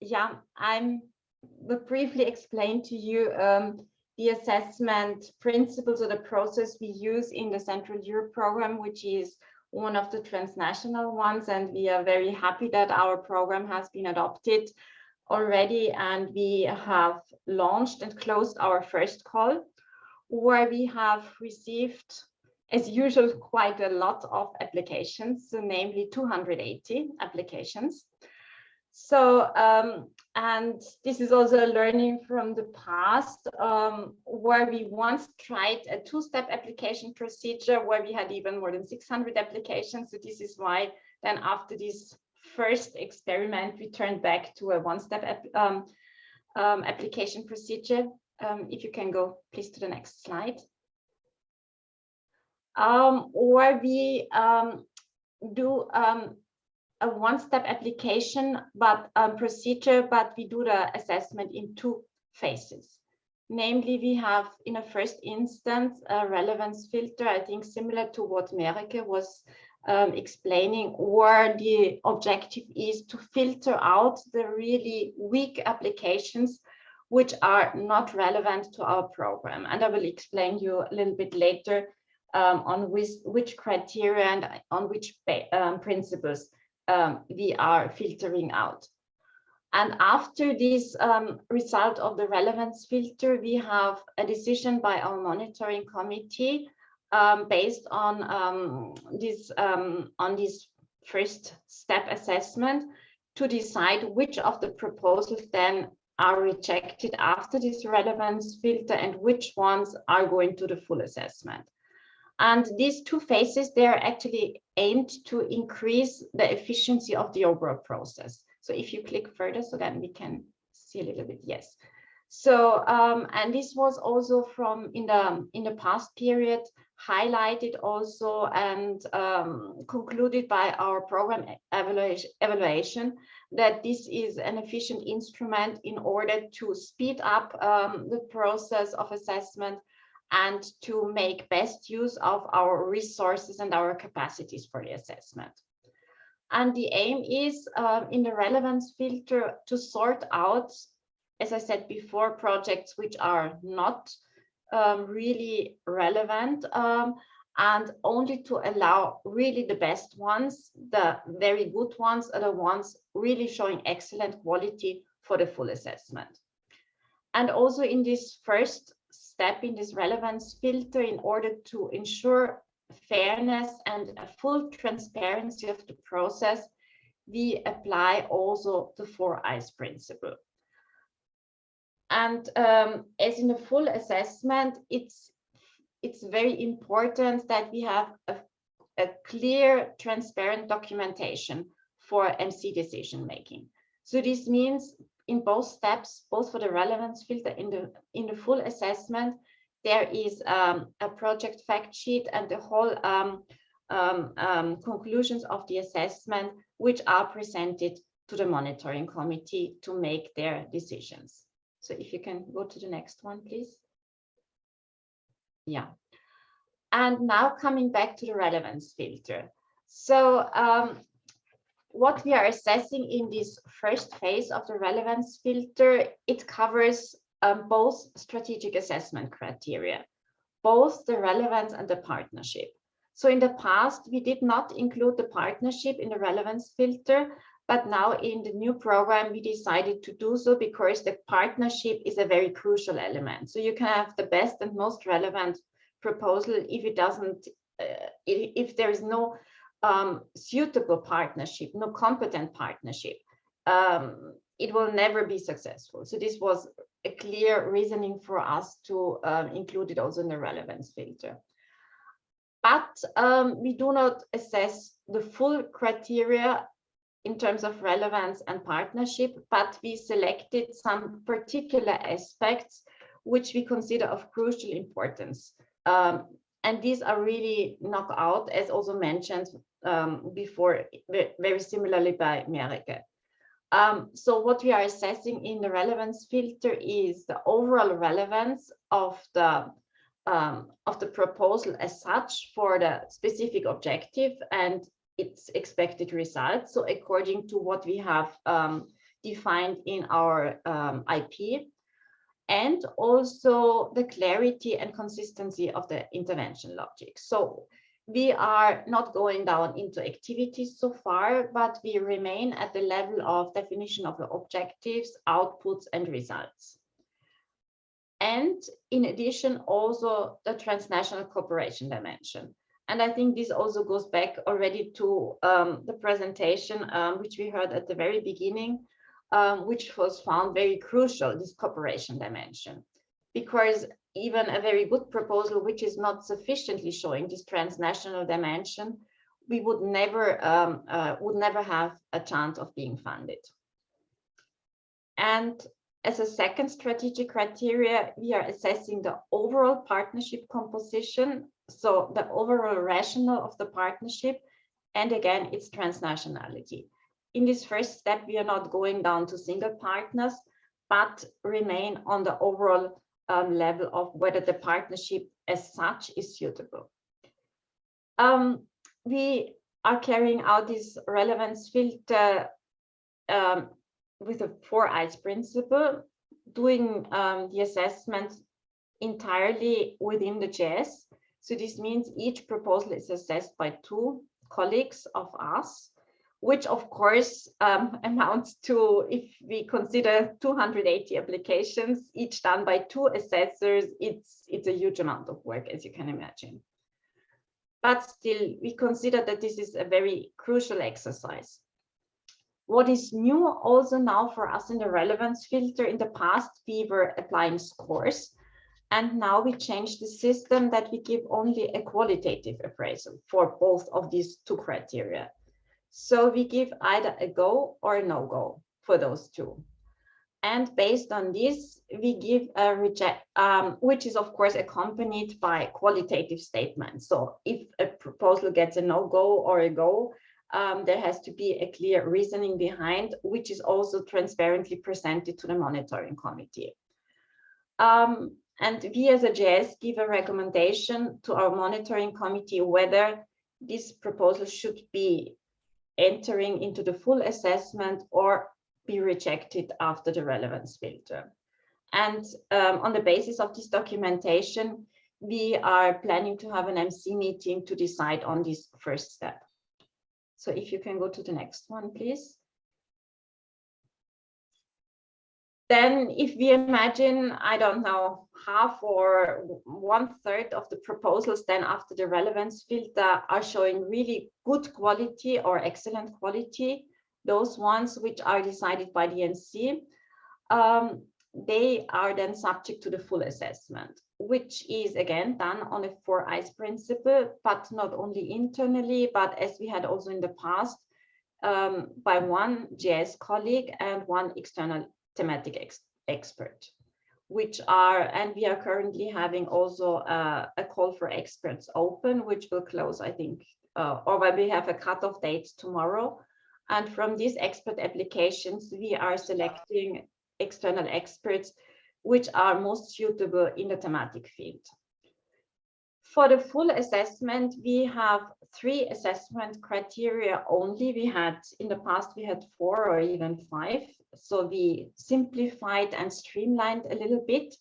yeah, I will briefly explain to you the assessment principles or the process we use in the Central Europe program, which is one of the transnational ones. And we are very happy that our program has been adopted already. And we have launched and closed our first call, where we have received, as usual, quite a lot of applications, so namely 280 applications. So, and this is also a learning from the past, where we once tried a two-step application procedure where we had even more than 600 applications. So this is why then after this first experiment, we turned back to a one-step application procedure. If you can go, please, to the next slide. Where we do a one-step application procedure, but we do the assessment in two phases. Namely, we have in a first instance a relevance filter, I think similar to what Monika was explaining, where the objective is to filter out the really weak applications which are not relevant to our program. And I will explain you a little bit later on which criteria and on which principles we are filtering out. And after this result of the relevance filter, we have a decision by our monitoring committee based on this first step assessment to decide which of the proposals then are rejected after this relevance filter and which ones are going to the full assessment. And these two phases, they are actually aimed to increase the efficiency of the overall process. So if you click further, so then we can see a little bit, yes. So, and this was also from in the past period highlighted also and concluded by our program evaluation that this is an efficient instrument in order to speed up the process of assessment and to make best use of our resources and our capacities for the assessment. And the aim is in the relevance filter to sort out, as I said before, projects which are not really relevant and only to allow really the best ones, the very good ones, are the ones really showing excellent quality for the full assessment. And also in this first step in this relevance filter, in order to ensure fairness and a full transparency of the process, we apply also the 4 eyes principle. And as in the full assessment, it's very important that we have a clear, transparent documentation for MC decision making. So this means in both steps, both for the relevance filter in the full assessment, there is a project fact sheet and the whole conclusions of the assessment, which are presented to the monitoring committee to make their decisions. So if you can go to the next one, please. Yeah. And now coming back to the relevance filter. So what we are assessing in this first phase of the relevance filter, it covers both strategic assessment criteria, both the relevance and the partnership. So in the past, we did not include the partnership in the relevance filter, but now in the new program, we decided to do so because the partnership is a very crucial element. So you can have the best and most relevant proposal if it doesn't, if there is no suitable partnership, no competent partnership, it will never be successful. So this was a clear reasoning for us to include it also in the relevance filter. But we do not assess the full criteria in terms of relevance and partnership, but we selected some particular aspects which we consider of crucial importance. And these are really knocked out, as also mentioned before, very similarly by Monika. So what we are assessing in the relevance filter is the overall relevance of the proposal as such for the specific objective and its expected results. So according to what we have defined in our IP, and also the clarity and consistency of the intervention logic. So we are not going down into activities so far, but we remain at the level of definition of the objectives, outputs, and results. And in addition, also the transnational cooperation dimension. And I think this also goes back already to the presentation, which we heard at the very beginning, which was found very crucial, this cooperation dimension. Because even a very good proposal, which is not sufficiently showing this transnational dimension, we would never have a chance of being funded. And as a second strategic criteria, we are assessing the overall partnership composition, so the overall rationale of the partnership, and again, its transnationality. In this first step, we are not going down to single partners, but remain on the overall level of whether the partnership as such is suitable. We are carrying out this relevance filter with a 4 eyes principle, doing the assessment entirely within the JS. So this means each proposal is assessed by 2 colleagues of us, which of course amounts to, if we consider 280 applications, each done by 2 assessors, it's a huge amount of work, as you can imagine. But still, we consider that this is a very crucial exercise. What is new also now for us in the relevance filter, in the past, we were applying scores, and now we changed the system that we give only a qualitative appraisal for both of these 2 criteria. So we give either a go or a no-go for those 2. And based on this, we give a reject, which is of course accompanied by qualitative statements. So if a proposal gets a no-go or a go, there has to be a clear reasoning behind, which is also transparently presented to the monitoring committee. And we as a JS give a recommendation to our monitoring committee whether this proposal should be entering into the full assessment or be rejected after the relevance filter. And on the basis of this documentation, we are planning to have an MC meeting to decide on this first step. So if you can go to the next one, please. Then if we imagine, I don't know, half or 1/3 of the proposals then after the relevance filter are showing really good quality or excellent quality, those ones which are decided by the NC, they are then subject to the full assessment, which is again done on a 4 eyes principle, but not only internally, but as we had also in the past, by 1 JS colleague and 1 external thematic expert, which are, and we are currently having also a call for experts open, which will close, I think, or we have a cutoff date tomorrow. And from these expert applications, we are selecting external experts, which are most suitable in the thematic field. For the full assessment, we have 3 assessment criteria only. We had, in the past, we had 4 or even 5. So we simplified and streamlined a little bit,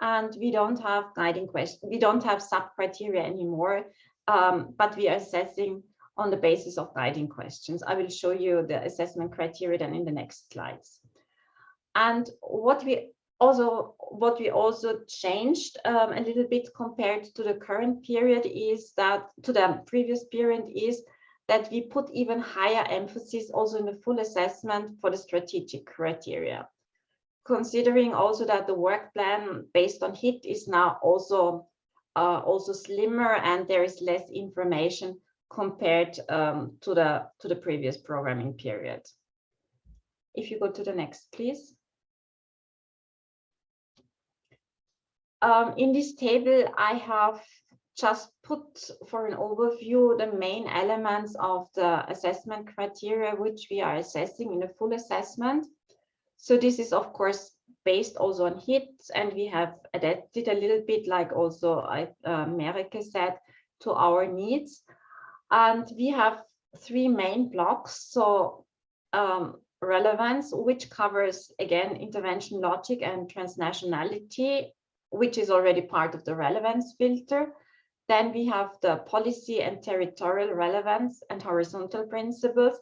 and we don't have guiding questions. We don't have sub-criteria anymore, but we are assessing on the basis of guiding questions. I will show you the assessment criteria then in the next slides. And what we also changed a little bit compared to the current period is that, to the previous period, is that we put even higher emphasis also in the full assessment for the strategic criteria. Considering also that the work plan based on HIT is now also slimmer, and there is less information compared to the previous programming period. If you go to the next, please. In this table, I have just put for an overview the main elements of the assessment criteria which we are assessing in a full assessment. So this is of course based also on HIT, and we have adapted a little bit, like also Monika said, to our needs. And we have 3 main blocks. So relevance, which covers, again, intervention logic and transnationality, which is already part of the relevance filter. Then we have the policy and territorial relevance and horizontal principles.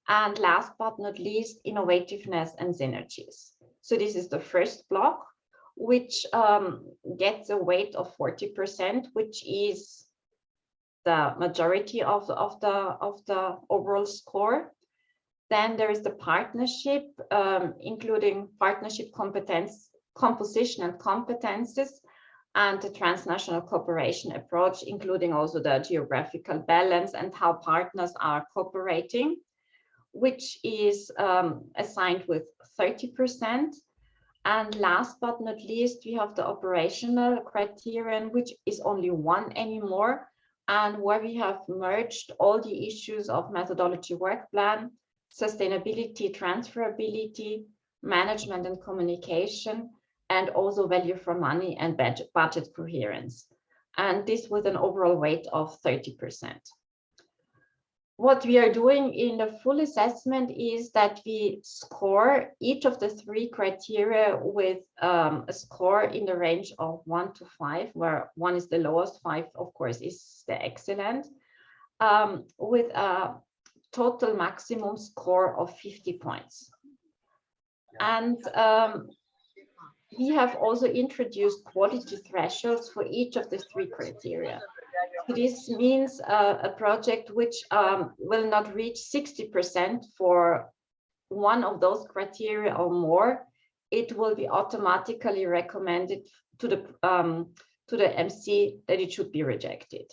And last but not least, innovativeness and synergies. So this is the first block, which gets a weight of 40%, which is the majority of the overall score. Then there is the partnership, including partnership competence, composition and competences, and the transnational cooperation approach, including also the geographical balance and how partners are cooperating, which is assigned with 30%. And last but not least, we have the operational criterion, which is only one anymore, and where we have merged all the issues of methodology work plan, sustainability, transferability, management and communication, and also value for money and budget coherence. And this with an overall weight of 30%. What we are doing in the full assessment is that we score each of the three criteria with a score in the range of 1 to 5, where 1 is the lowest, 5, of course, is the excellent, with a total maximum score of 50 points. And we have also introduced quality thresholds for each of the three criteria. So this means a project which will not reach 60% for one of those criteria or more, it will be automatically recommended to the MC that it should be rejected.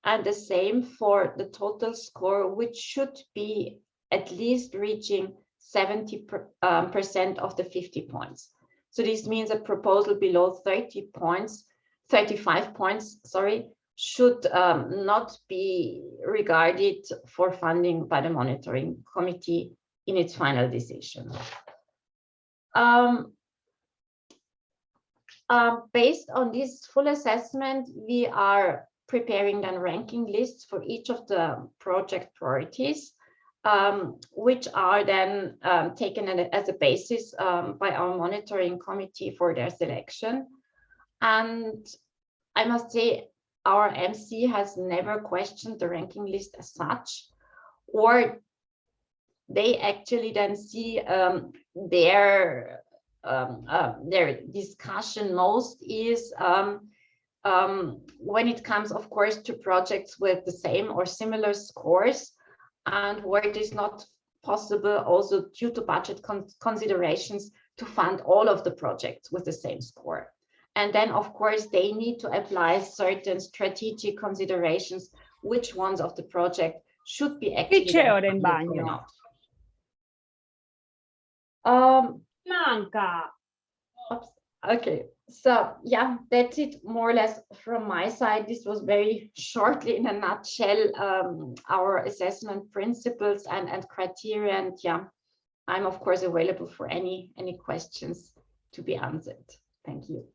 And the same for the total score, which should be at least reaching 70% of the 50 points. So this means a proposal below 35 points, sorry, should not be regarded for funding by the monitoring committee in its final decision. Based on this full assessment, we are preparing then ranking lists for each of the project priorities, which are then taken as a basis by our monitoring committee for their selection. And I must say, our MC has never questioned the ranking list as such, or they actually then see their discussion most is when it comes, of course, to projects with the same or similar scores, and where it is not possible, also due to budget considerations, to fund all of the projects with the same score. And then, of course, they need to apply certain strategic considerations, which ones of the project should be actually or not. Oops, okay, so yeah, that's it more or less from my side. This was very shortly, in a nutshell, our assessment principles and criteria. And yeah, I'm of course available for any questions to be answered. Thank you.